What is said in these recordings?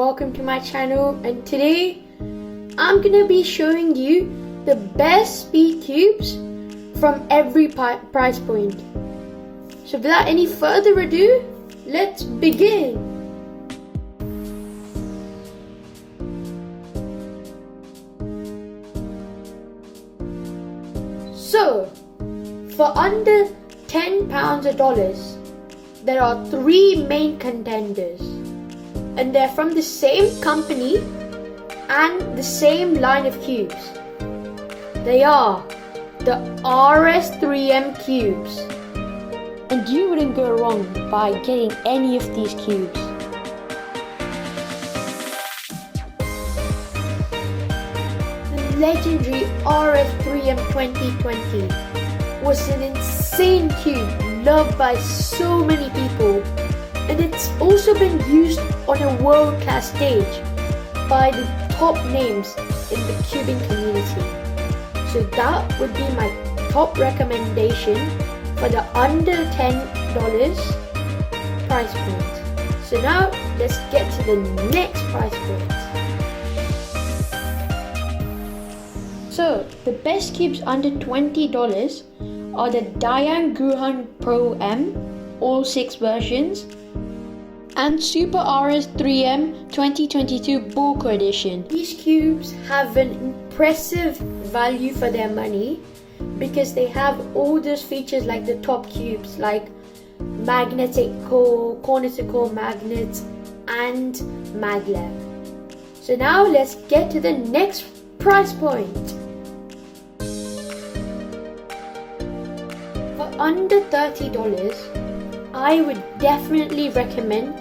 welcome to my channel, and today I'm gonna be showing you the best speed cubes from every price point. So without any further ado, let's begin. So for under £10 or dollars, there are three main contenders, and they're from the same company and the same line of cubes. They are the RS3M cubes, and you wouldn't go wrong by getting any of these cubes. The legendary RS3M 2020 was an insane cube loved by so many people, and it's also been used on a world-class stage by the top names in the cubing community. So that would be my top recommendation for the under $10 price point. So now let's get to the next price point. So the best cubes under $20 are the Dayan Guhong Pro M, all 6 versions, and Super RS3M 2022 Bulk Edition. These cubes have an impressive value for their money because they have all those features like the top cubes, like magnetic core, corner to core magnets, and Maglev. So now let's get to the next price point. For under $30, I would definitely recommend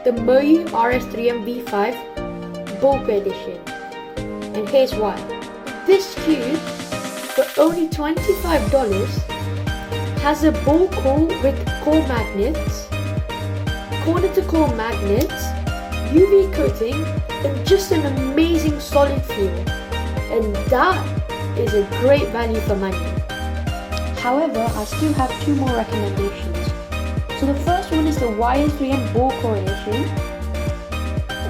the Moyu RS3M V5 Bulk Edition. And here's why. This cube, for only $25, has a ball core with core magnets, corner to core magnets, UV coating, and just an amazing solid feel. And that is a great value for money. However, I still have 2 more recommendations. So the first one is the YS3M Ball Core Edition,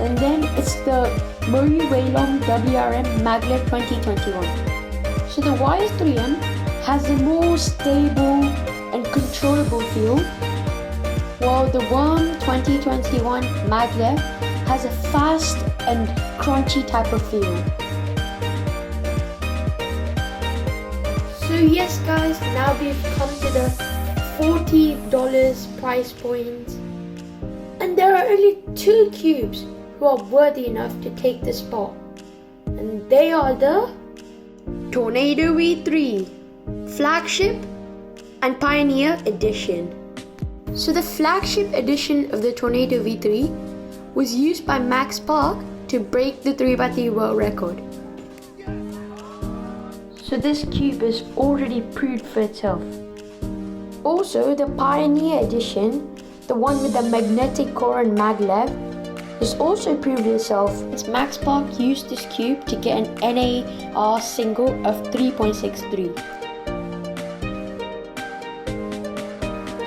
and then it's the Moyu Weilong WRM Maglev 2021. So the YS3M has a more stable and controllable feel, while the WRM 2021 Maglev has a fast and crunchy type of feel. So yes guys, now we've come to the $40 price point, and there are only 2 cubes who are worthy enough to take the spot, and they are the Tornado V3 Flagship and Pioneer Edition. So the Flagship edition of the Tornado V3 was used by Max Park to break the 3x3 world record. So this cube is already proved for itself. Also, the Pioneer Edition, the one with the magnetic core and Maglev, has also proved itself. As Max Park used this cube to get an NAR single of 3.63.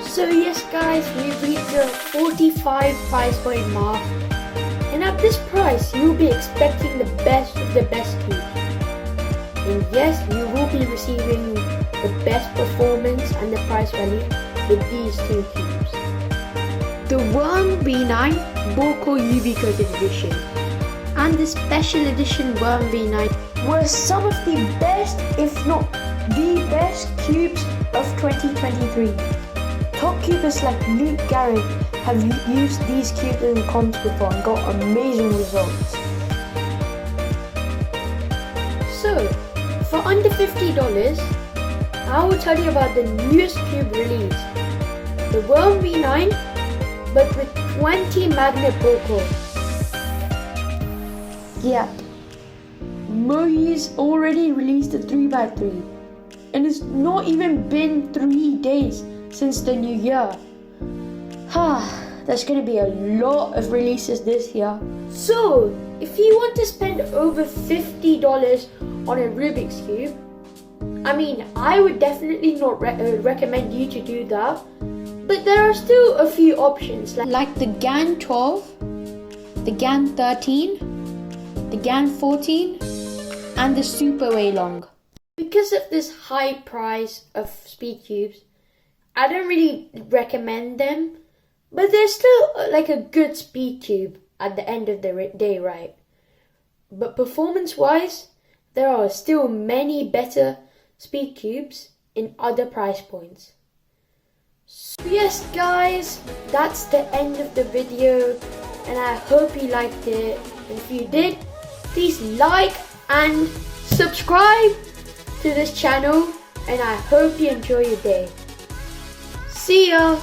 So yes guys, we've reached the 45 price point mark, and at this price you will be expecting the best of the best cubes. And yes, you will be receiving the best performance and the price value with these 2 cubes. The WRM V9 Ball Core UV Coated Edition and the Special Edition WRM V9 were some of the best, if not the best cubes of 2023. Top cubers like Luke Garrett have used these cubes in comps before and got amazing results. So, for under $50, I will tell you about the newest cube release, the WRM V9, but with 20 magnet ball cores. Yeah, Moyu's already released the 3x3, and it's not even been 3 days since the new year. There's gonna be a lot of releases this year. So, if you want to spend over $50 on a Rubik's Cube, I would definitely not recommend you to do that, but there are still a few options like the GAN 12 the GAN 13, the GAN 14, and the Super Weilong. Because of this high price of Speedcubes, I don't really recommend them, but they're still like a good Speedcube at the end of the day, right? But performance-wise, there are still many better Speedcubes in other price points. So yes guys, that's the end of the video, and I hope you liked it. And if you did, please like and subscribe to this channel, and I hope you enjoy your day. See ya!